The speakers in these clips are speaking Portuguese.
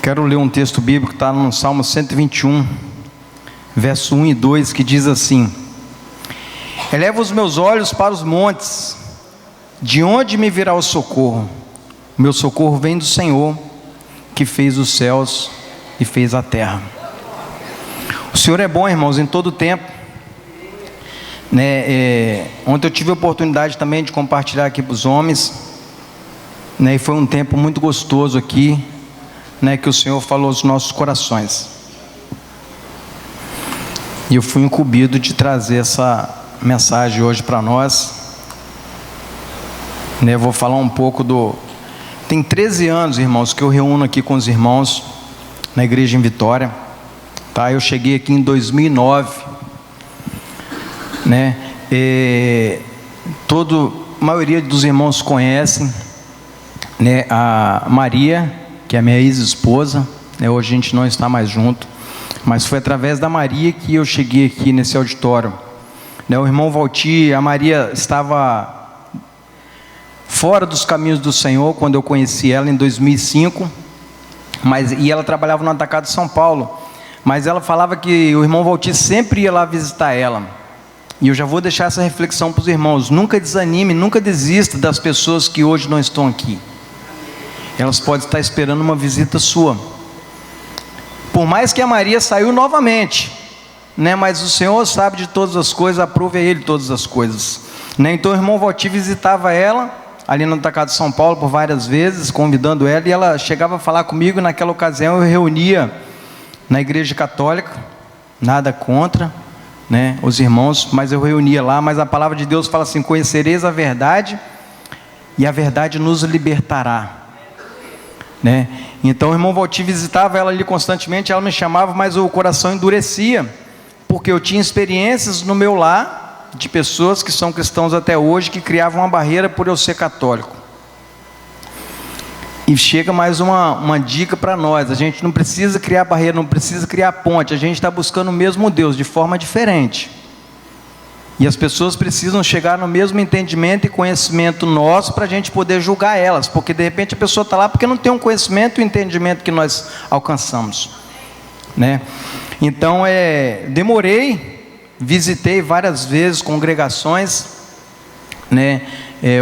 Quero ler um texto bíblico que está no Salmo 121, verso 1 e 2, que diz assim: Eleva os meus olhos para os montes, de onde me virá o socorro? O meu socorro vem do Senhor, que fez os céus e fez a terra. O Senhor é bom, irmãos, em todo o tempo. Ontem eu tive a oportunidade também de compartilhar aqui para os homens, e foi um tempo muito gostoso aqui, que o Senhor falou aos nossos corações. E eu fui incumbido de trazer essa mensagem hoje para nós. Vou falar um pouco Tem 13 anos, irmãos, que eu reúno aqui com os irmãos na igreja em Vitória. Eu cheguei aqui em 2009, a maioria dos irmãos conhecem, a Maria, que é a minha ex-esposa. Hoje a gente não está mais junto, mas foi através da Maria que eu cheguei aqui nesse auditório. O irmão Valtir, a Maria estava fora dos caminhos do Senhor quando eu conheci ela em 2005, e ela trabalhava no Atacado de São Paulo, mas ela falava que o irmão Valtir sempre ia lá visitar ela. E eu já vou deixar essa reflexão para os irmãos: nunca desanime, nunca desista das pessoas que hoje não estão aqui. Elas podem estar esperando uma visita sua. Por mais que a Maria saiu novamente, mas o Senhor sabe de todas as coisas, aprove a Ele todas as coisas. Então o irmão Valtir visitava ela ali no Atacado de São Paulo por várias vezes, convidando ela, e ela chegava a falar comigo. Naquela ocasião eu reunia na igreja católica, nada contra, os irmãos, mas eu reunia lá. Mas a palavra de Deus fala assim: conhecereis a verdade, e a verdade nos libertará. Então o irmão Valtir visitava ela ali constantemente, ela me chamava, mas o coração endurecia, porque eu tinha experiências no meu lar, de pessoas que são cristãos até hoje, que criavam uma barreira por eu ser católico. E chega mais uma dica para nós: a gente não precisa criar barreira, não precisa criar ponte, a gente está buscando o mesmo Deus de forma diferente, e as pessoas precisam chegar no mesmo entendimento e conhecimento nosso, para a gente poder julgar elas, porque de repente a pessoa está lá porque não tem um conhecimento e um entendimento que nós alcançamos, Então visitei várias vezes congregações,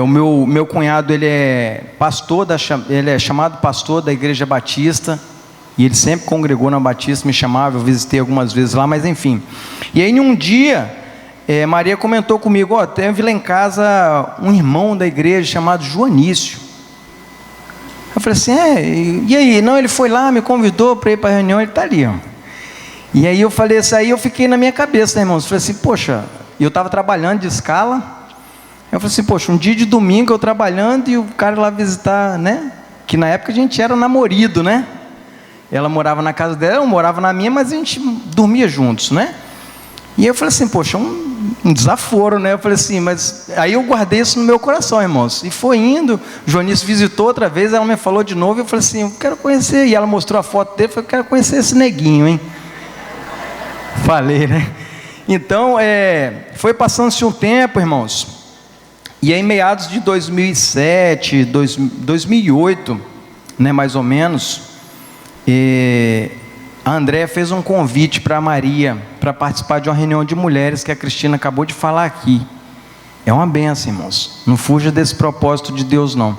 o meu cunhado, ele é pastor, ele é chamado pastor da Igreja Batista, e ele sempre congregou na Batista, me chamava, eu visitei algumas vezes lá, mas enfim. E aí, em um dia, Maria comentou comigo: teve lá em casa um irmão da igreja chamado Joanício. Eu falei assim: e aí? Não, ele foi lá, me convidou para ir para a reunião, ele está ali, E aí eu falei isso aí, eu fiquei na minha cabeça, irmãos. Eu falei assim: poxa, eu estava trabalhando de escala. Eu falei assim: poxa, um dia de domingo eu trabalhando, e o cara lá visitar, que na época a gente era namorado, Ela morava na casa dela, eu morava na minha, mas a gente dormia juntos, E eu falei assim: poxa, um desaforo, Eu falei assim, mas aí eu guardei isso no meu coração, irmãos. E foi indo, o Joanice visitou outra vez, ela me falou de novo, eu falei assim: eu quero conhecer. E ela mostrou a foto dele, eu falei: eu quero conhecer esse neguinho, hein? Falei, Então, foi passando-se um tempo, irmãos. E aí, em meados de 2007, 2008, mais ou menos, a Andréia fez um convite para a Maria, para participar de uma reunião de mulheres, que a Cristina acabou de falar aqui. É uma benção, irmãos. Não fuja desse propósito de Deus, não.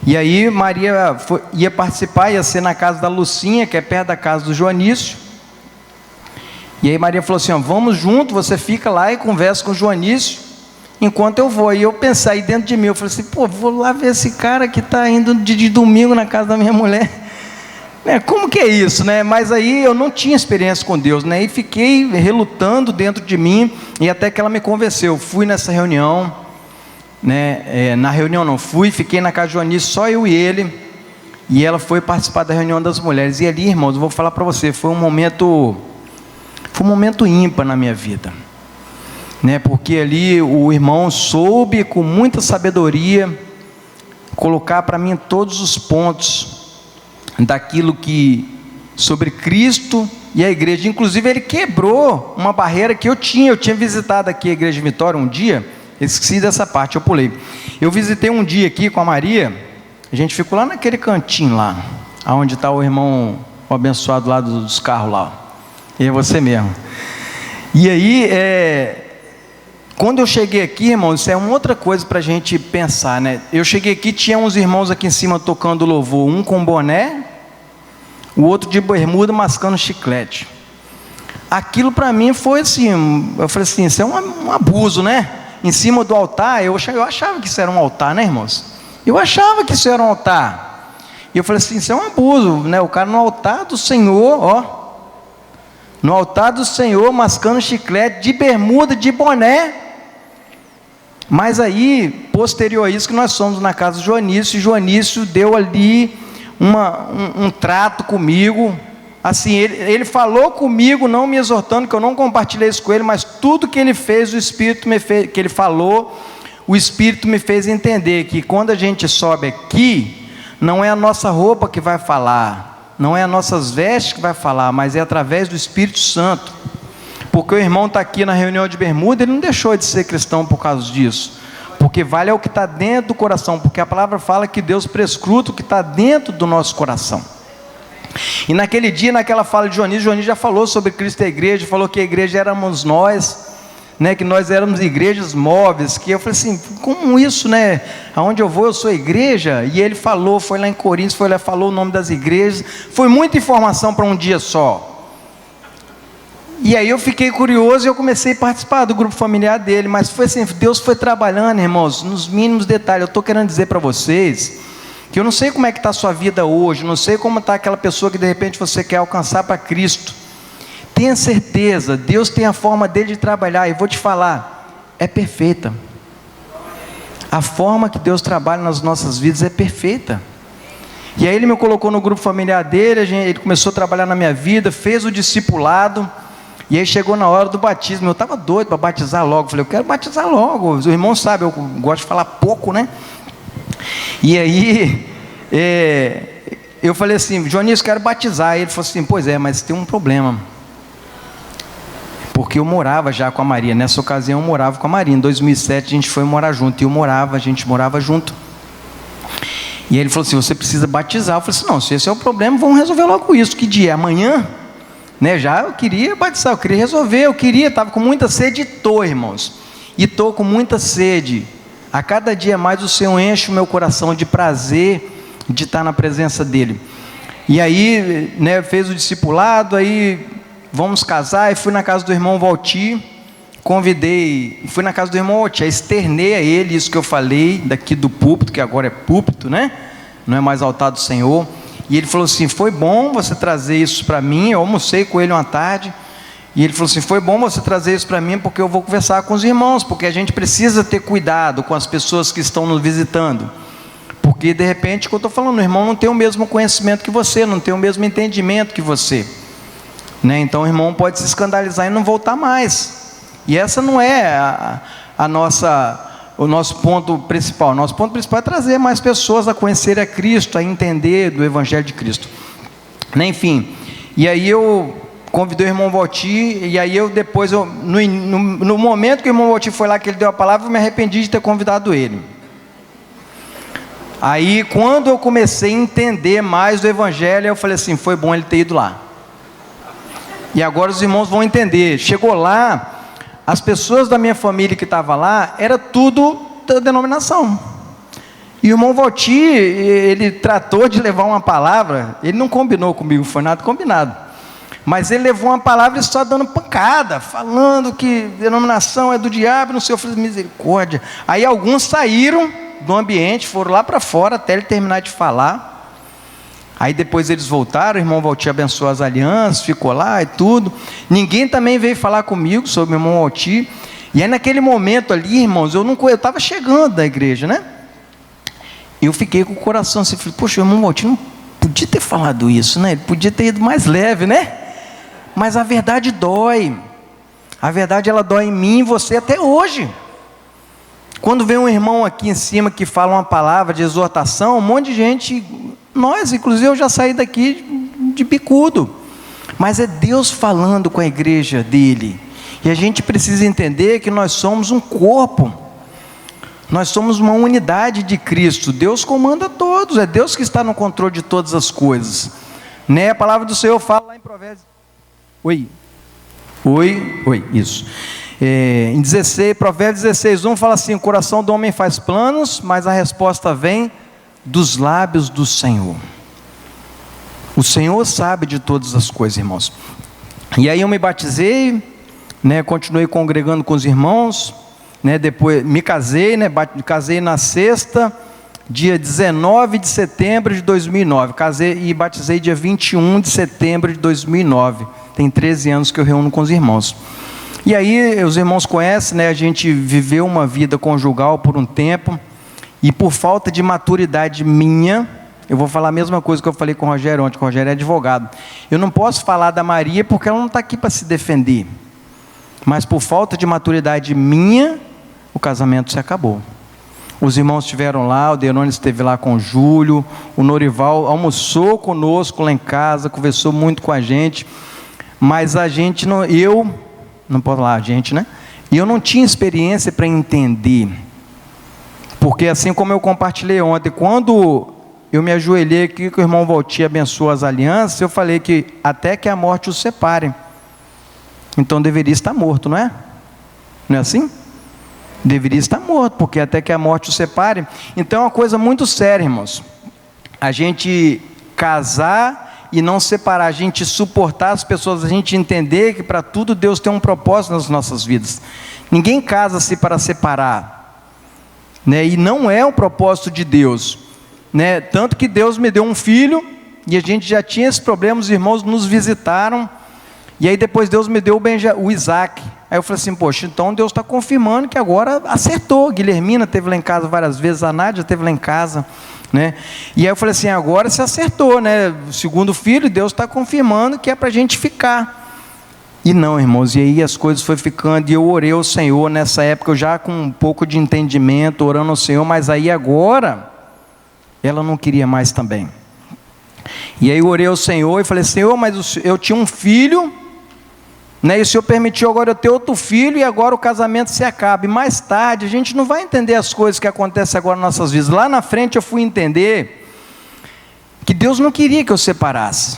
E aí, Maria ia participar, ia ser na casa da Lucinha, que é perto da casa do Joanício. E aí Maria falou assim: vamos junto, você fica lá e conversa com o Joanício, enquanto eu vou. E eu pensei aí dentro de mim, eu falei assim: vou lá ver esse cara que está indo de domingo na casa da minha mulher. Como que é isso, Mas aí eu não tinha experiência com Deus, E fiquei relutando dentro de mim, e até que ela me convenceu. Fui nessa reunião, na reunião não fui, fiquei na casa de Joanício, só eu e ele, e ela foi participar da reunião das mulheres. E ali, irmãos, eu vou falar para você, foi um momento ímpar na minha vida, porque ali o irmão soube, com muita sabedoria, colocar para mim todos os pontos daquilo que sobre Cristo e a igreja. Inclusive ele quebrou uma barreira que eu tinha visitado aqui a igreja de Vitória um dia, esqueci dessa parte, eu pulei. Eu visitei um dia aqui com a Maria, a gente ficou lá naquele cantinho lá, aonde está o irmão o abençoado lá dos carros lá. E é você mesmo. E aí, quando eu cheguei aqui, irmãos, isso é uma outra coisa para a gente pensar, né? Eu cheguei aqui, tinha uns irmãos aqui em cima tocando louvor, um com boné, o outro de bermuda mascando chiclete. Aquilo para mim foi assim, eu falei assim, isso é um abuso, né? Em cima do altar, eu achava que isso era um altar, né, irmãos? Eu achava que isso era um altar. E eu falei assim, isso é um abuso, né? O cara no altar do Senhor, ó, no altar do Senhor, mascando chiclete, de bermuda, de boné. Mas aí, posterior a isso, que nós somos na casa do Joanício, e Joanício deu ali um trato comigo, assim, ele falou comigo, não me exortando, que eu não compartilhei isso com ele, mas tudo que ele fez, o Espírito me fez, que ele falou, o Espírito me fez entender que quando a gente sobe aqui, não é a nossa roupa que vai falar, não é as nossas vestes que vai falar, mas é através do Espírito Santo. Porque o irmão está aqui na reunião de bermuda, ele não deixou de ser cristão por causa disso, porque vale é o que está dentro do coração, porque a palavra fala que Deus prescruta o que está dentro do nosso coração. E naquele dia, naquela fala de Joanísio já falou sobre Cristo e a igreja, falou que a igreja éramos nós, né, que nós éramos igrejas móveis, que eu falei assim, como isso, né, aonde eu vou eu sou igreja, e ele falou, foi lá em Coríntios, foi lá, falou o nome das igrejas, foi muita informação para um dia só. E aí eu fiquei curioso e eu comecei a participar do grupo familiar dele, mas foi assim, Deus foi trabalhando, irmãos, nos mínimos detalhes. Eu estou querendo dizer para vocês, que eu não sei como é que está a sua vida hoje, não sei como está aquela pessoa que de repente você quer alcançar para Cristo. Tenha certeza, Deus tem a forma dele de trabalhar, e vou te falar, é perfeita. A forma que Deus trabalha nas nossas vidas é perfeita. E aí ele me colocou no grupo familiar dele, ele começou a trabalhar na minha vida, fez o discipulado. E aí chegou na hora do batismo, eu estava doido para batizar logo, falei, eu quero batizar logo, os irmãos sabem, eu gosto de falar pouco, né? E aí, eu falei assim, Joanísio, quero batizar. E ele falou assim, pois é, mas tem um problema, porque eu morava já com a Maria, nessa ocasião eu morava com a Maria, em 2007 a gente foi morar junto, e a gente morava junto. E aí ele falou assim, você precisa batizar. Eu falei assim, não, se esse é o problema, vamos resolver logo isso, que dia é amanhã? Né, já eu queria batizar, eu queria resolver, estava com muita sede, e estou, irmãos, e estou com muita sede, a cada dia mais o Senhor enche o meu coração de prazer, de estar na presença dEle. E aí, né, fez o discipulado, aí vamos casar, e fui na casa do irmão Valtir, fui na casa do irmão Valtir, externei a ele isso que eu falei, daqui do púlpito, que agora é púlpito, né, não é mais altar do Senhor. E ele falou assim, foi bom você trazer isso para mim, eu almocei com ele uma tarde, e ele falou assim, foi bom você trazer isso para mim, porque eu vou conversar com os irmãos, porque a gente precisa ter cuidado com as pessoas que estão nos visitando, porque de repente, que eu estou falando, o irmão não tem o mesmo conhecimento que você, não tem o mesmo entendimento que você, né? Então o irmão pode se escandalizar e não voltar mais, e essa não é o nosso ponto principal. O nosso ponto principal é trazer mais pessoas a conhecer a Cristo, a entender do Evangelho de Cristo, né? Enfim, e aí eu convidei o irmão Valtir, e aí depois, no momento que o irmão Valtir foi lá, que ele deu a palavra, eu me arrependi de ter convidado ele. Aí quando eu comecei a entender mais do Evangelho, eu falei assim, foi bom ele ter ido lá, e agora os irmãos vão entender. Chegou lá, as pessoas da minha família que estavam lá, era tudo da denominação, e o irmão Valtir, ele tratou de levar uma palavra, ele não combinou comigo, foi nada combinado, mas ele levou uma palavra e só dando pancada, falando que denominação é do diabo, não sei, eu falei, misericórdia. Aí alguns saíram do ambiente, foram lá para fora, até ele terminar de falar. Aí depois eles voltaram, o irmão Valtir abençoou as alianças, ficou lá e tudo. Ninguém também veio falar comigo sobre o irmão Valtir. E aí naquele momento ali, irmãos, eu estava chegando da igreja, né? Eu fiquei com o coração assim, falei, poxa, o irmão Valtir não podia ter falado isso, né? Ele podia ter ido mais leve, né? Mas a verdade dói. A verdade, ela dói em mim e você até hoje. Quando vem um irmão aqui em cima que fala uma palavra de exortação, um monte de gente, nós, inclusive, eu já saí daqui de bicudo. Mas é Deus falando com a igreja dele. E a gente precisa entender que nós somos um corpo. Nós somos uma unidade de Cristo. Deus comanda todos, é Deus que está no controle de todas as coisas, né? A palavra do Senhor fala lá em Provérbios. Oi, isso. Em Provérbios 16:1 fala assim: o coração do homem faz planos, mas a resposta vem dos lábios do Senhor. O Senhor sabe de todas as coisas, irmãos. E aí eu me batizei, né? Continuei congregando com os irmãos, né? Depois me casei, né? Casei na sexta, dia 19 de setembro de 2009. Casei e batizei dia 21 de setembro de 2009. Tem 13 anos que eu reúno com os irmãos. E aí os irmãos conhecem, né? A gente viveu uma vida conjugal por um tempo, e por falta de maturidade minha, eu vou falar a mesma coisa que eu falei com o Rogério ontem, que o Rogério é advogado. Eu não posso falar da Maria porque ela não está aqui para se defender. Mas por falta de maturidade minha, o casamento se acabou. Os irmãos estiveram lá, o Denone esteve lá com o Júlio, o Norival almoçou conosco lá em casa, conversou muito com a gente, mas a gente não, não posso falar a gente, né? E eu não tinha experiência para entender, porque assim como eu compartilhei ontem, quando eu me ajoelhei aqui, que o irmão Valtir abençoou as alianças, eu falei que até que a morte os separe. Então deveria estar morto, não é? Não é assim? Deveria estar morto, porque até que a morte os separe. Então é uma coisa muito séria, irmãos. A gente casar e não separar, a gente suportar as pessoas, a gente entender que para tudo Deus tem um propósito nas nossas vidas. Ninguém casa-se para separar, né? E não é o propósito de Deus, né? Tanto que Deus me deu um filho, e a gente já tinha esse problema, os irmãos nos visitaram, e aí depois Deus me deu o Isaac. Aí eu falei assim, poxa, então Deus está confirmando que agora acertou. Guilhermina esteve lá em casa várias vezes, a Nádia esteve lá em casa, né? E aí eu falei assim, agora se acertou, né? O segundo filho, Deus está confirmando que é para a gente ficar. E não, irmãos, e aí as coisas foram ficando, e eu orei ao Senhor nessa época, eu já com um pouco de entendimento, orando ao Senhor, mas aí agora, ela não queria mais também. E aí eu orei ao Senhor e falei, Senhor, mas eu tinha um filho, né? E o Senhor permitiu agora eu ter outro filho, e agora o casamento se acaba. E mais tarde, a gente não vai entender as coisas que acontecem agora nas nossas vidas. Lá na frente eu fui entender que Deus não queria que eu separasse,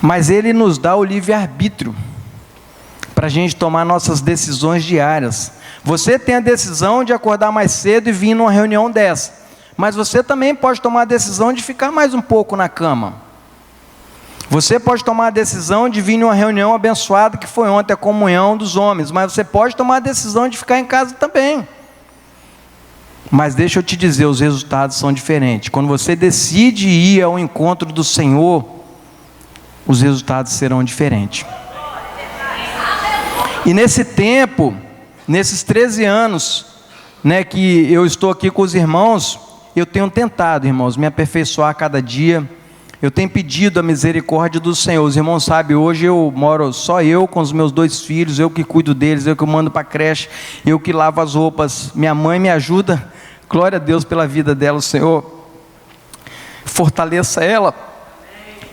mas Ele nos dá o livre-arbítrio para a gente tomar nossas decisões diárias. Você tem a decisão de acordar mais cedo e vir numa reunião dessa, mas você também pode tomar a decisão de ficar mais um pouco na cama. Você pode tomar a decisão de vir numa reunião abençoada que foi ontem, a comunhão dos homens, mas você pode tomar a decisão de ficar em casa também. Mas deixa eu te dizer, os resultados são diferentes. Quando você decide ir ao encontro do Senhor, os resultados serão diferentes. E nesse tempo, nesses 13 anos, né, que eu estou aqui com os irmãos, eu tenho tentado, irmãos, me aperfeiçoar a cada dia. Eu tenho pedido a misericórdia do Senhor. Os irmãos sabem, hoje eu moro só eu com os meus 2 filhos, eu que cuido deles, eu que mando para a creche, eu que lavo as roupas. Minha mãe me ajuda, glória a Deus pela vida dela, o Senhor fortaleça ela.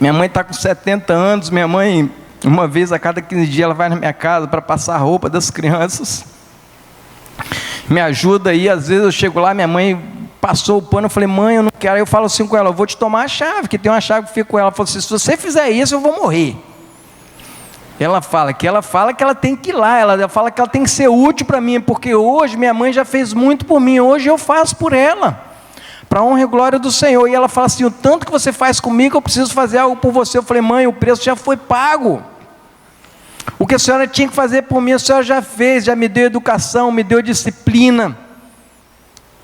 Minha mãe está com 70 anos, minha mãe, uma vez a cada 15 dias, ela vai na minha casa para passar a roupa das crianças. Me ajuda aí, às vezes eu chego lá, minha mãe passou o pano, eu falei, mãe, eu não quero. Aí eu falo assim com ela, eu vou te tomar a chave, que tem uma chave que fica com ela. Ela falou assim, se você fizer isso, eu vou morrer. Ela fala que ela tem que ir lá, ela fala que ela tem que ser útil para mim, porque hoje minha mãe já fez muito por mim, hoje eu faço por ela, para a honra e glória do Senhor. E ela fala assim, o tanto que você faz comigo, eu preciso fazer algo por você. Eu falei, mãe, o preço já foi pago. O que a senhora tinha que fazer por mim, a senhora já fez, já me deu educação, me deu disciplina,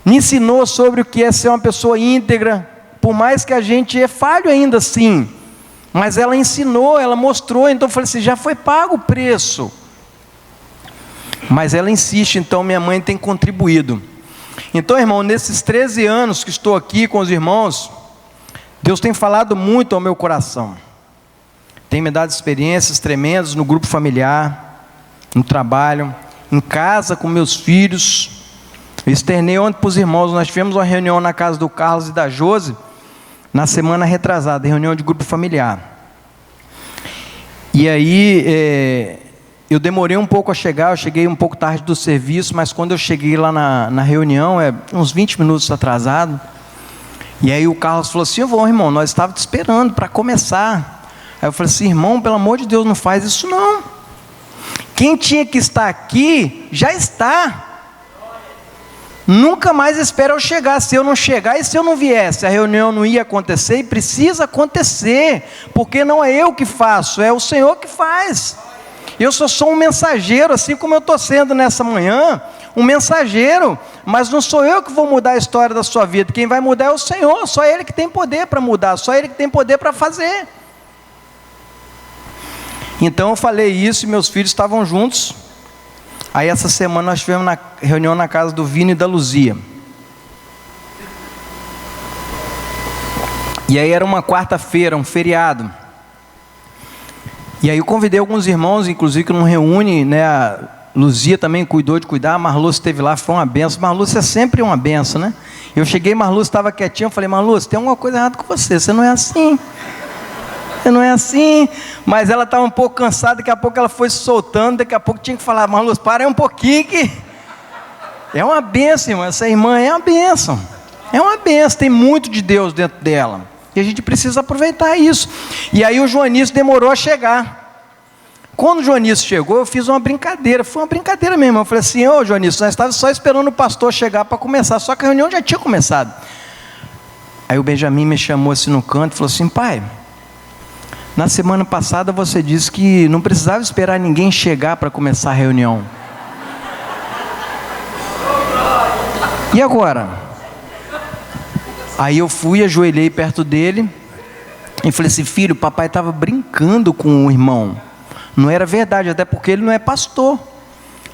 me ensinou sobre o que é ser uma pessoa íntegra, por mais que a gente é falho ainda assim, mas ela ensinou, ela mostrou. Então eu falei assim, já foi pago o preço. Mas ela insiste, então minha mãe tem contribuído. Então, irmão, nesses 13 anos que estou aqui com os irmãos, Deus tem falado muito ao meu coração, tem me dado experiências tremendas no grupo familiar, no trabalho, em casa com meus filhos. Eu externei ontem para os irmãos, nós tivemos uma reunião na casa do Carlos e da Josi, na semana retrasada, reunião de grupo familiar. E aí, eu demorei um pouco a chegar, eu cheguei um pouco tarde do serviço, mas quando eu cheguei lá na reunião, uns 20 minutos atrasado, e aí o Carlos falou assim: irmão, nós estávamos te esperando para começar. Aí eu falei assim: irmão, pelo amor de Deus, não faz isso não. Quem tinha que estar aqui, já está. Nunca mais espera eu chegar. Se eu não chegar e se eu não viesse, a reunião não ia acontecer, e precisa acontecer, porque não é eu que faço, é o Senhor que faz. Eu só sou um mensageiro, assim como eu estou sendo nessa manhã, um mensageiro, mas não sou eu que vou mudar a história da sua vida. Quem vai mudar é o Senhor, só Ele que tem poder para mudar, só Ele que tem poder para fazer. Então eu falei isso e meus filhos estavam juntos. Aí essa semana nós tivemos reunião na casa do Vini e da Luzia. E aí era uma quarta-feira, um feriado. E aí eu convidei alguns irmãos, inclusive que não reúne, né? A Luzia também cuidou de cuidar, a Marlúcia esteve lá, foi uma benção. Marlúcia é sempre uma benção, né? Eu cheguei, Marlúcia estava quietinha, eu falei: Marlúcia, tem alguma coisa errada com você não é assim. Você não é assim. Mas ela estava um pouco cansada, daqui a pouco ela foi se soltando, daqui a pouco tinha que falar: Marlúcia, para aí um pouquinho que... É uma benção, irmã, essa irmã é uma benção. É uma benção, tem muito de Deus dentro dela. E a gente precisa aproveitar isso. E aí o Joanísio demorou a chegar. Quando o Joanísio chegou, eu fiz uma brincadeira. Foi uma brincadeira mesmo. Eu falei assim: ô Joanísio, nós estávamos só esperando o pastor chegar para começar. Só que a reunião já tinha começado. Aí o Benjamin me chamou assim no canto e falou assim: pai, na semana passada você disse que não precisava esperar ninguém chegar para começar a reunião. E agora? Aí eu fui, ajoelhei perto dele e falei assim: filho, papai estava brincando com o irmão. Não era verdade, até porque ele não é pastor.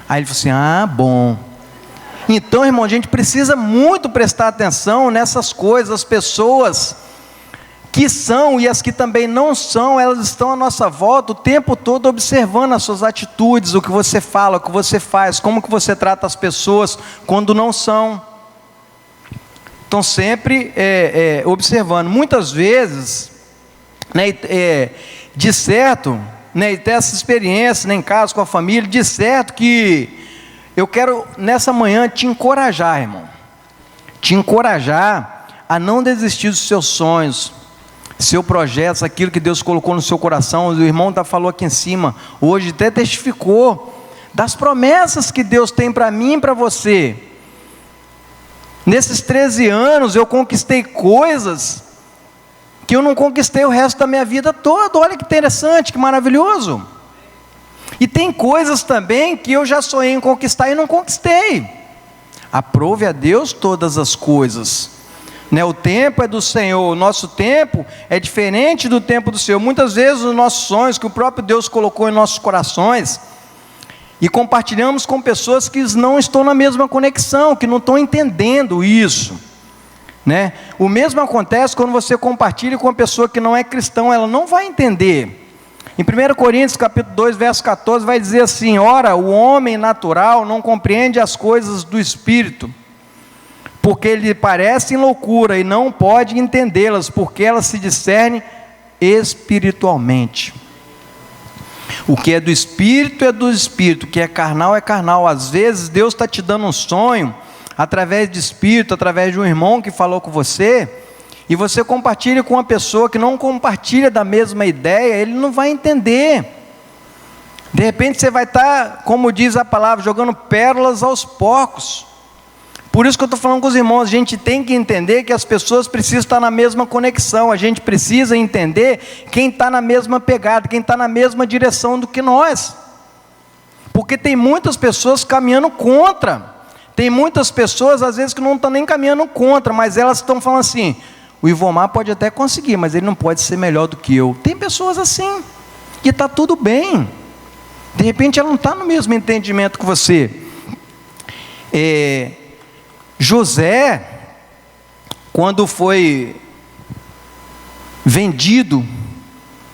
Aí ele falou assim: ah, bom. Então, irmão, a gente precisa muito prestar atenção nessas coisas. As pessoas que são e as que também não são, elas estão à nossa volta o tempo todo observando as suas atitudes, o que você fala, o que você faz, como que você trata as pessoas quando não são. Estão sempre observando. Muitas vezes, né, de certo, né, e ter essa experiência, né, em casa com a família, de certo que eu quero nessa manhã te encorajar, irmão, te encorajar a não desistir dos seus sonhos, seu projeto, aquilo que Deus colocou no seu coração. O irmão falou aqui em cima, hoje até testificou das promessas que Deus tem para mim e para você. Nesses 13 anos eu conquistei coisas que eu não conquistei o resto da minha vida toda. Olha que interessante, que maravilhoso. E tem coisas também que eu já sonhei em conquistar e não conquistei. Aprove a Deus todas as coisas, né? O tempo é do Senhor, o nosso tempo é diferente do tempo do Senhor. Muitas vezes os nossos sonhos que o próprio Deus colocou em nossos corações, e compartilhamos com pessoas que não estão na mesma conexão, que não estão entendendo isso, né? O mesmo acontece quando você compartilha com uma pessoa que não é cristã, ela não vai entender. Em 1 Coríntios capítulo 2, verso 14, vai dizer assim: ora, o homem natural não compreende as coisas do Espírito, porque lhe parecem loucura, e não pode entendê-las, porque elas se discernem espiritualmente. O que é do Espírito é do Espírito, o que é carnal é carnal. Às vezes Deus está te dando um sonho, através de Espírito, através de um irmão que falou com você, e você compartilha com uma pessoa que não compartilha da mesma ideia, ele não vai entender. De repente você vai estar, como diz a palavra, jogando pérolas aos porcos. Por isso que eu estou falando com os irmãos, a gente tem que entender que as pessoas precisam estar na mesma conexão, a gente precisa entender quem está na mesma pegada, quem está na mesma direção do que nós, porque tem muitas pessoas caminhando contra, tem muitas pessoas às vezes que não estão nem caminhando contra, mas elas estão falando assim: o Ivomar pode até conseguir, mas ele não pode ser melhor do que eu. Tem pessoas assim, e está tudo bem, de repente ela não está no mesmo entendimento que você. José, quando foi vendido,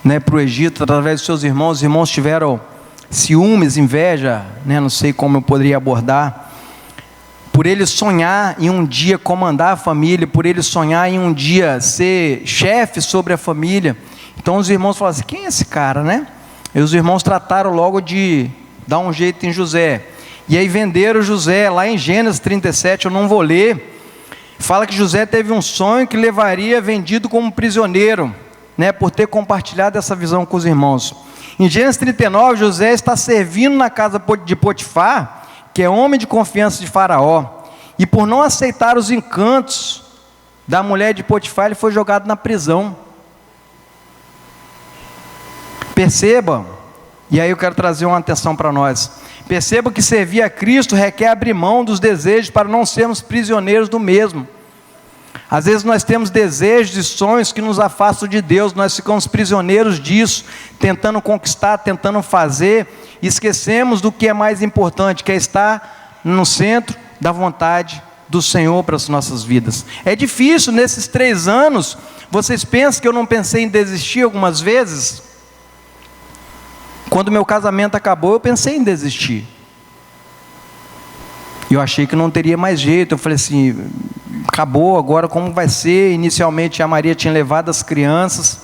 né, para o Egito, através dos seus irmãos, os irmãos tiveram ciúmes, inveja, né, não sei como eu poderia abordar, por ele sonhar em um dia comandar a família, por ele sonhar em um dia ser chefe sobre a família. Então os irmãos falaram assim: quem é esse cara, né? E os irmãos trataram logo de dá um jeito em José. E aí venderam José, lá em Gênesis 37, eu não vou ler, fala que José teve um sonho que levaria vendido como prisioneiro, né, por ter compartilhado essa visão com os irmãos. Em Gênesis 39, José está servindo na casa de Potifar, que é homem de confiança de Faraó, e por não aceitar os encantos da mulher de Potifar, ele foi jogado na prisão. Perceba, e aí eu quero trazer uma atenção para nós, perceba que servir a Cristo requer abrir mão dos desejos para não sermos prisioneiros do mesmo. Às vezes nós temos desejos e sonhos que nos afastam de Deus, nós ficamos prisioneiros disso, tentando conquistar, tentando fazer, e esquecemos do que é mais importante, que é estar no centro da vontade do Senhor para as nossas vidas. É difícil nesses 3 anos, vocês pensam que eu não pensei em desistir algumas vezes? Quando meu casamento acabou, eu pensei em desistir. Eu achei que não teria mais jeito, eu falei assim, acabou, agora como vai ser? Inicialmente a Maria tinha levado as crianças,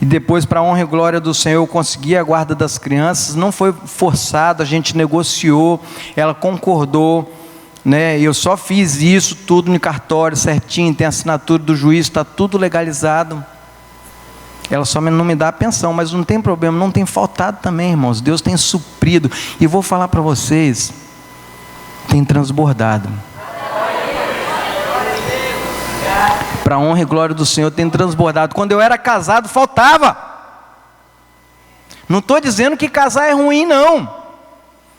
e depois, para a honra e glória do Senhor, eu consegui a guarda das crianças, não foi forçado, a gente negociou, ela concordou, né? Eu só fiz isso tudo no cartório certinho, tem a assinatura do juiz, está tudo legalizado. Ela só não me dá a pensão, mas não tem problema, não tem faltado também, irmãos, Deus tem suprido, e vou falar para vocês, tem transbordado, para a honra e glória do Senhor, tem transbordado. Quando eu era casado, faltava. Não estou dizendo que casar é ruim, não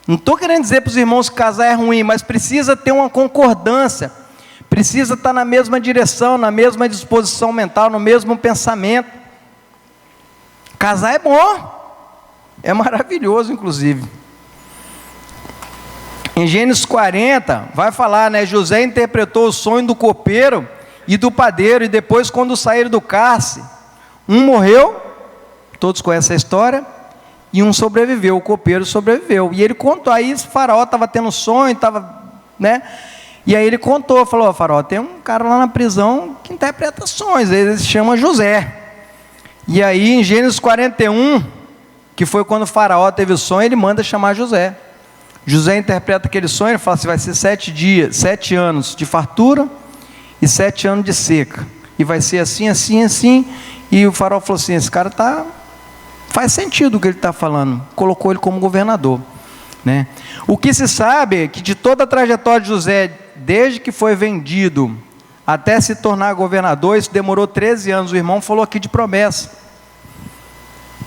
estou querendo dizer para os irmãos que casar é ruim, mas precisa ter uma concordância, precisa estar na mesma direção, na mesma disposição mental, no mesmo pensamento. Casar é bom, é maravilhoso inclusive. Em Gênesis 40, vai falar, né, José interpretou o sonho do copeiro e do padeiro, e depois quando saíram do cárcere, um morreu, todos conhecem a história, e um sobreviveu, o copeiro sobreviveu, e ele contou, aí Faraó estava tendo sonho, né, e aí ele contou, falou, Faraó, tem um cara lá na prisão que interpreta sonhos, ele se chama José. E aí em Gênesis 41, que foi quando Faraó teve o sonho, ele manda chamar José. José interpreta aquele sonho, ele fala assim, vai ser 7 anos de fartura e 7 anos de seca, e vai ser assim, assim, assim. E o Faraó falou assim, esse cara faz sentido o que ele está falando, colocou ele como governador, né? O que se sabe é que de toda a trajetória de José, desde que foi vendido até se tornar governador, isso demorou 13 anos, o irmão falou aqui de promessa.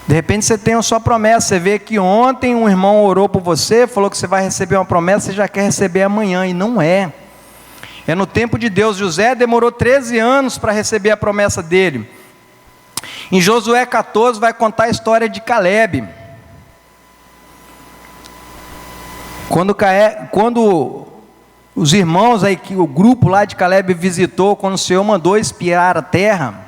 De repente você tem a sua promessa, você vê que ontem um irmão orou por você, falou que você vai receber uma promessa, você já quer receber amanhã, e não é. É no tempo de Deus. José demorou 13 anos para receber a promessa dele. Em Josué 14 vai contar a história de Calebe. Quando os irmãos, aí, o grupo lá de Calebe visitou, quando o Senhor mandou espiar a terra,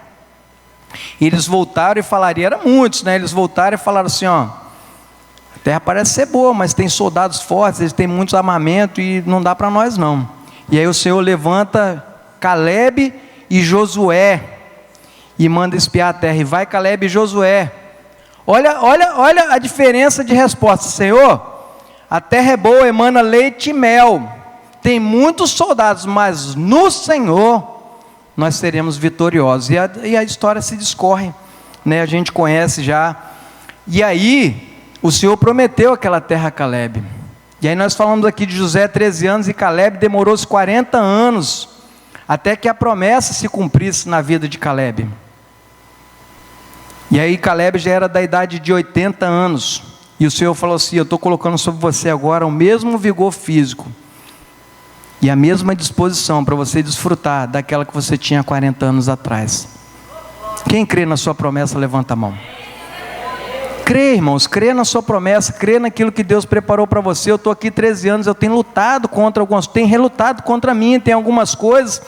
eles voltaram e falaram, eram muitos, né? Eles voltaram e falaram assim, ó, a terra parece ser boa, mas tem soldados fortes, eles têm muitos armamentos e não dá para nós não. E aí o Senhor levanta Calebe e Josué e manda espiar a terra, e vai Calebe e Josué. Olha a diferença de resposta. Senhor, a terra é boa, emana leite e mel, tem muitos soldados, mas no Senhor nós seremos vitoriosos. E a história se discorre, né? A gente conhece já. E aí o Senhor prometeu aquela terra a Calebe. E aí nós falamos aqui de José 13 anos, e Calebe demorou-se 40 anos até que a promessa se cumprisse na vida de Calebe. E aí Calebe já era da idade de 80 anos, e o Senhor falou assim, eu estou colocando sobre você agora o mesmo vigor físico e a mesma disposição para você desfrutar daquela que você tinha 40 anos atrás. Quem crê na sua promessa, levanta a mão. Crê, irmãos, crê na sua promessa, crê naquilo que Deus preparou para você. Eu estou aqui 13 anos, eu tenho lutado contra algumas, tenho relutado contra mim, tem algumas coisas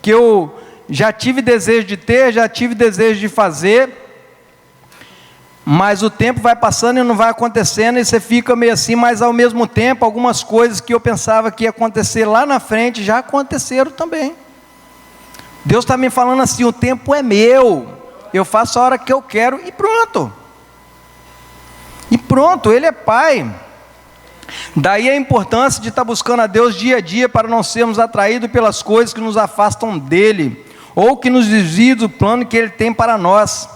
que eu já tive desejo de ter, já tive desejo de fazer, mas o tempo vai passando e não vai acontecendo, e você fica meio assim, mas ao mesmo tempo, algumas coisas que eu pensava que ia acontecer lá na frente, já aconteceram também. Deus está me falando assim, o tempo é meu, eu faço a hora que eu quero, e pronto. E pronto, Ele é Pai, Daí a importância de estar buscando a Deus dia a dia, para não sermos atraídos pelas coisas que nos afastam dEle, ou que nos desviam do plano que Ele tem para nós.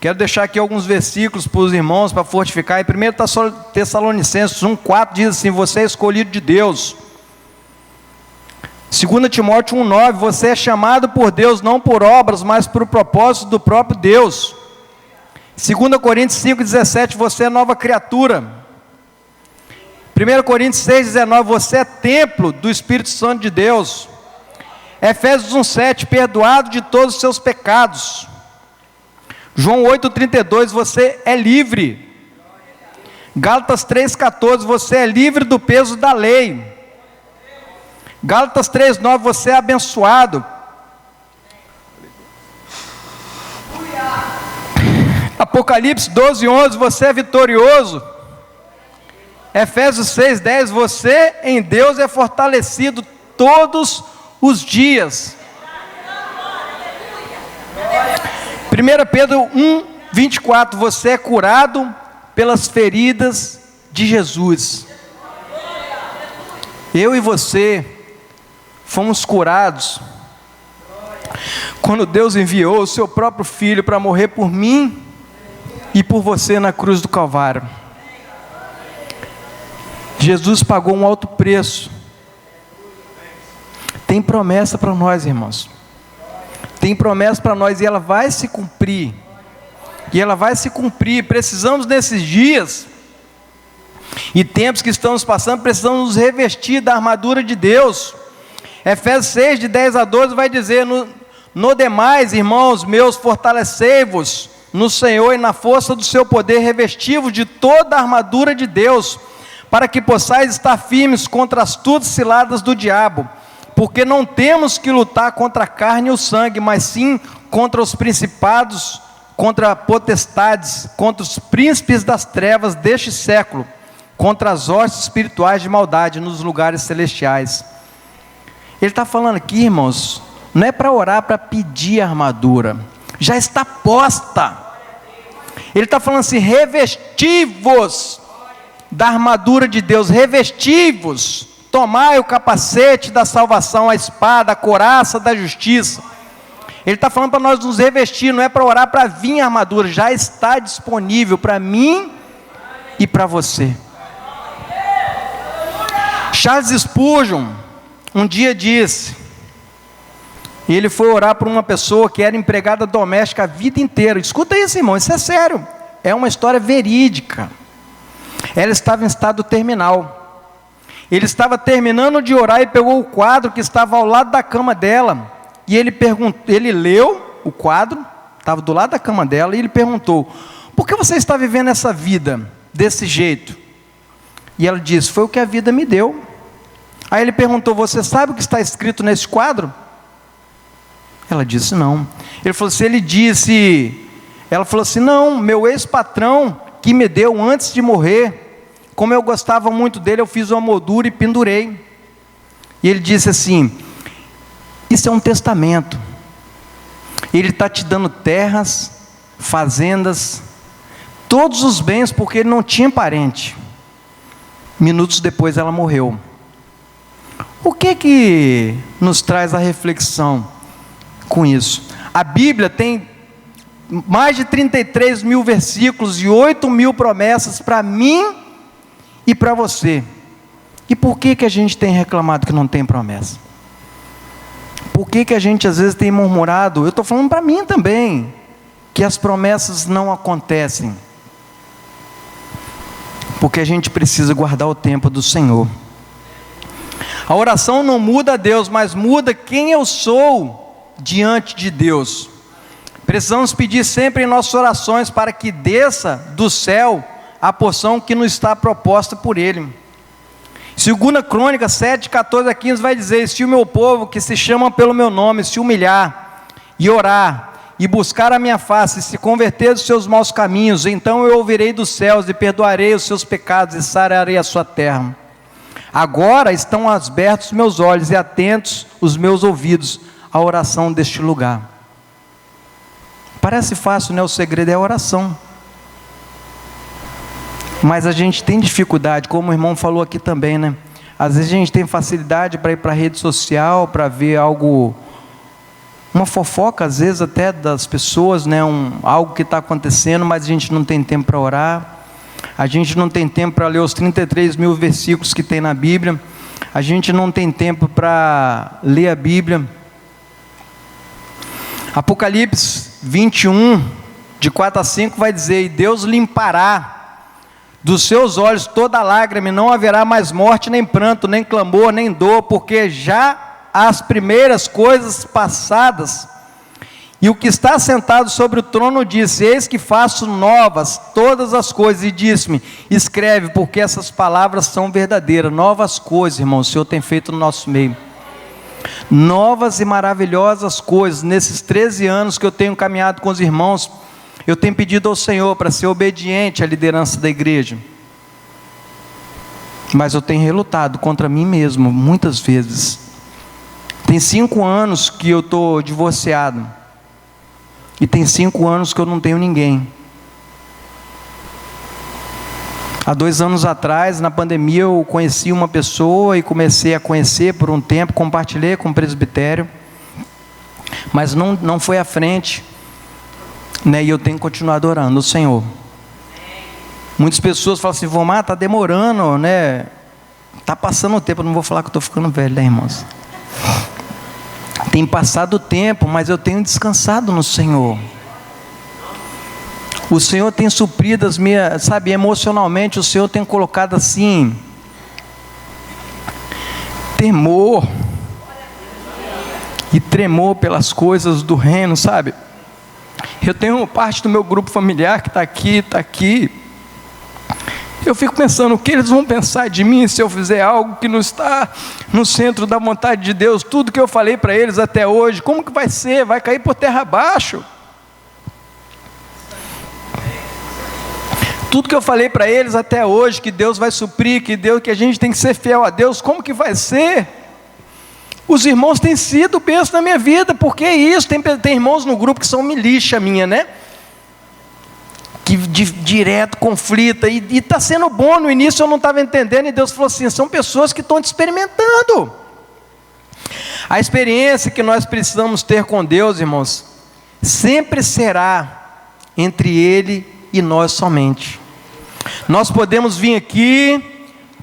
Quero deixar aqui alguns versículos para os irmãos, para fortificar. Em 1 Tessalonicenses 1,4 diz assim: você é escolhido de Deus. 2 Timóteo 1,9, você é chamado por Deus, não por obras, mas por propósito do próprio Deus. 2 Coríntios 5,17, você é nova criatura. 1 Coríntios 6,19, você é templo do Espírito Santo de Deus. Efésios 1,7, perdoado de todos os seus pecados. João 8,32, você é livre. Gálatas 3,14, você é livre do peso da lei. Gálatas 3,9, você é abençoado. Apocalipse 12,11, você é vitorioso. Efésios 6,10, você em Deus é fortalecido todos os dias. 1 Pedro 1,24, você é curado pelas feridas de Jesus. Eu e você fomos curados quando Deus enviou o seu próprio Filho para morrer por mim e por você na cruz do Calvário. Jesus pagou um alto preço. Tem promessa para nós, irmãos. Tem promessa para nós e ela vai se cumprir. E ela vai se cumprir. Precisamos nesses dias e tempos que estamos passando, precisamos nos revestir da armadura de Deus. Efésios 6, de 10 a 12 vai dizer: no demais, irmãos meus, fortalecei-vos no Senhor e na força do seu poder, revesti-vos de toda a armadura de Deus, para que possais estar firmes contra as astutas ciladas do diabo, porque não temos que lutar contra a carne e o sangue, mas sim contra os principados, contra potestades, contra os príncipes das trevas deste século, contra as hostes espirituais de maldade nos lugares celestiais. Ele está falando aqui, irmãos, não é para orar, para pedir armadura, já está posta. Ele está falando assim: revesti-vos da armadura de Deus, revesti-vos, tomai o capacete da salvação, a espada, a couraça da justiça. Ele está falando para nós nos revestir, não é para orar para vir a armadura, já está disponível para mim e para você. Charles Spurgeon um dia disse, e ele foi orar por uma pessoa que era empregada doméstica a vida inteira. Escuta isso, irmão, isso é sério, é uma história verídica. Ela estava em estado terminal. Ele estava terminando de orar e pegou o quadro que estava ao lado da cama dela. E ele leu o quadro, estava do lado da cama dela, e ele perguntou: por que você está vivendo essa vida desse jeito? E ela disse: foi o que a vida me deu. Aí ele perguntou: você sabe o que está escrito nesse quadro? Ela disse: não. Ele falou assim, ela falou assim: não, meu ex-patrão que me deu antes de morrer, como eu gostava muito dele, eu fiz uma moldura e pendurei. E ele disse assim: isso é um testamento. Ele está te dando terras, fazendas, todos os bens, porque ele não tinha parente. Minutos depois ela morreu. O que nos traz a reflexão com isso? A Bíblia tem mais de 33 mil versículos e 8 mil promessas para mim e para você. E por que a gente tem reclamado que não tem promessa? Por que a gente às vezes tem murmurado? Eu estou falando para mim também, que as promessas não acontecem. Porque a gente precisa guardar o tempo do Senhor. A oração não muda a Deus, mas muda quem eu sou diante de Deus. Precisamos pedir sempre em nossas orações para que desça do céu a porção que nos está proposta por Ele. 2 Crônicas 7, 14 a 15 vai dizer: se o meu povo que se chama pelo meu nome se humilhar e orar e buscar a minha face e se converter dos seus maus caminhos, então eu ouvirei dos céus e perdoarei os seus pecados e sararei a sua terra. Agora estão abertos meus olhos e atentos os meus ouvidos à oração deste lugar. Parece fácil, né? O segredo é a oração. Mas a gente tem dificuldade, como o irmão falou aqui também, né? Às vezes a gente tem facilidade para ir para a rede social, para ver algo, uma fofoca, às vezes até das pessoas, né? Algo que está acontecendo, mas a gente não tem tempo para orar. A gente não tem tempo para ler os 33 mil versículos que tem na Bíblia. A gente não tem tempo para ler a Bíblia. Apocalipse 21, de 4 a 5, vai dizer: e Deus limpará dos seus olhos toda lágrima, e não haverá mais morte, nem pranto, nem clamor, nem dor, porque já as primeiras coisas passadas. E o que está sentado sobre o trono disse: eis que faço novas todas as coisas. E disse-me: escreve, porque essas palavras são verdadeiras. Novas coisas, irmão, o Senhor tem feito no nosso meio. Novas e maravilhosas coisas. Nesses 13 anos que eu tenho caminhado com os irmãos, eu tenho pedido ao Senhor para ser obediente à liderança da igreja. Mas eu tenho relutado contra mim mesmo, muitas vezes. Tem 5 anos que eu estou divorciado. E tem 5 anos que eu não tenho ninguém. Há 2 anos atrás, na pandemia, eu conheci uma pessoa e comecei a conhecer por um tempo, compartilhei com o presbitério, mas não foi à frente, né? E eu tenho continuado orando o Senhor. Muitas pessoas falam assim: Vomar, está demorando, né? Está passando o tempo. Eu não vou falar que eu estou ficando velho, né, irmãos? Tem passado o tempo, mas eu tenho descansado no Senhor. O Senhor tem suprido as minhas, sabe, emocionalmente, o Senhor tem colocado assim, temor e tremor pelas coisas do reino, sabe? Eu tenho parte do meu grupo familiar que está aqui. Eu fico pensando, o que eles vão pensar de mim se eu fizer algo que não está no centro da vontade de Deus? Tudo que eu falei para eles até hoje, como que vai ser? Vai cair por terra abaixo. Tudo que eu falei para eles até hoje, que Deus vai suprir, que a gente tem que ser fiel a Deus, como que vai ser? Os irmãos têm sido bênção na minha vida. Por que isso? Tem irmãos no grupo que são milixa minha, né? Que direto conflita, e está sendo bom. No início eu não estava entendendo, e Deus falou assim: são pessoas que estão te experimentando. A experiência que nós precisamos ter com Deus, irmãos, sempre será entre Ele e nós somente. Nós podemos vir aqui,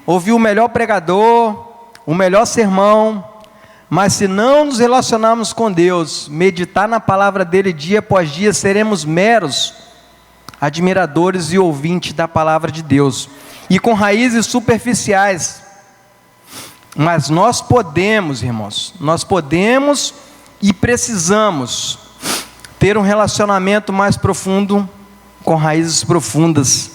ouvir o melhor pregador, o melhor sermão, mas se não nos relacionarmos com Deus, meditar na palavra dEle dia após dia, seremos meros admiradores e ouvintes da palavra de Deus, e com raízes superficiais. Mas nós podemos, irmãos, nós podemos e precisamos ter um relacionamento mais profundo, com raízes profundas,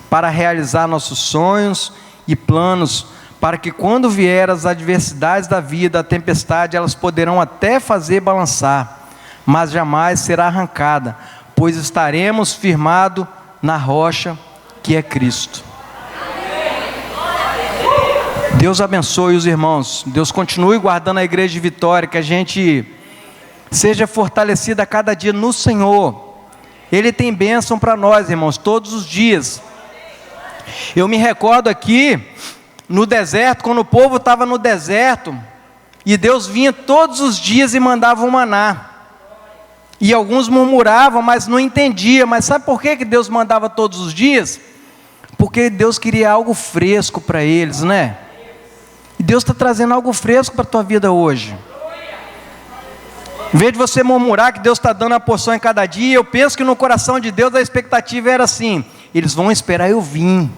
para realizar nossos sonhos e planos, para que quando vier as adversidades da vida, a tempestade, elas poderão até fazer balançar, mas jamais será arrancada, pois estaremos firmados na rocha que é Cristo. Deus abençoe os irmãos. Deus continue guardando a igreja de Vitória, que a gente seja fortalecida a cada dia no Senhor. Ele tem bênção para nós, irmãos, todos os dias. Eu me recordo aqui no deserto, quando o povo estava no deserto, e Deus vinha todos os dias e mandava um maná. E alguns murmuravam, mas não entendiam. Mas sabe por que Deus mandava todos os dias? Porque Deus queria algo fresco para eles, né? E Deus está trazendo algo fresco para a tua vida hoje. Em vez de você murmurar que Deus está dando a porção em cada dia, eu penso que no coração de Deus a expectativa era assim: eles vão esperar eu vir.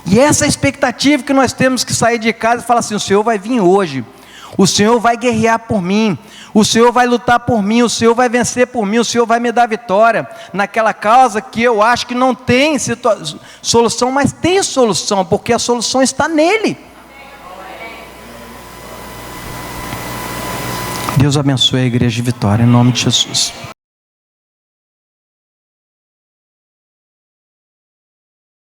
E essa é a expectativa que nós temos que sair de casa e falar assim: o Senhor vai vir hoje. O Senhor vai guerrear por mim, o Senhor vai lutar por mim, o Senhor vai vencer por mim, o Senhor vai me dar vitória naquela causa que eu acho que não tem solução, mas tem solução, porque a solução está nele. Deus abençoe a igreja de Vitória, em nome de Jesus.